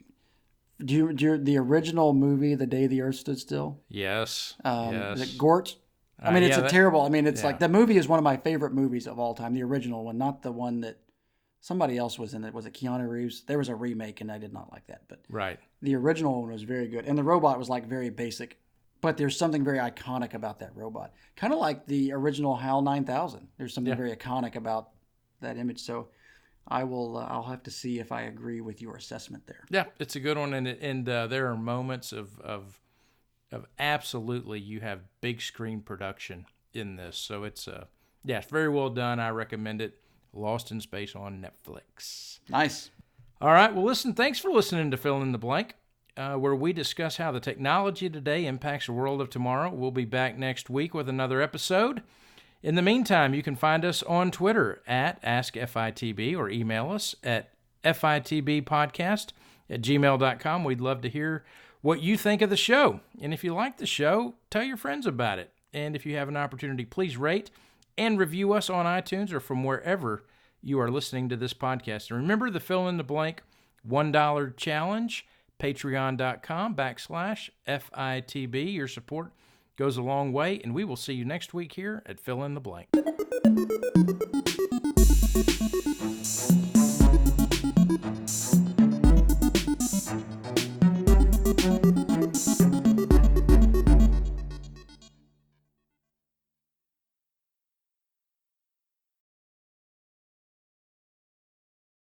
do you the original movie, The Day the Earth Stood Still? Yes. Is it Gort? It's terrible. It's like, the movie is one of my favorite movies of all time. The original one, not the one that somebody else was in it. Was it Keanu Reeves? There was a remake, and I did not like that. But right. The original one was very good. And the robot was like very basic. But there's something very iconic about that robot. Kind of like the original HAL 9000. There's something very iconic about that image. So I'll have to see if I agree with your assessment there. Yeah, it's a good one. And there are moments of absolutely, you have big screen production in this. So it's very well done. I recommend it. Lost in Space on Netflix. Nice. All right. Well, listen, thanks for listening to Fill in the Blank, where we discuss how the technology of today impacts the world of tomorrow. We'll be back next week with another episode. In the meantime, you can find us on Twitter at AskFITB or email us at fitbpodcast@gmail.com. We'd love to hear what you think of the show. And if you like the show, tell your friends about it. And if you have an opportunity, please rate and review us on iTunes or from wherever you are listening to this podcast. And remember the Fill in the Blank $1 challenge, patreon.com/FITB. Your support goes a long way, and we will see you next week here at Fill in the Blank.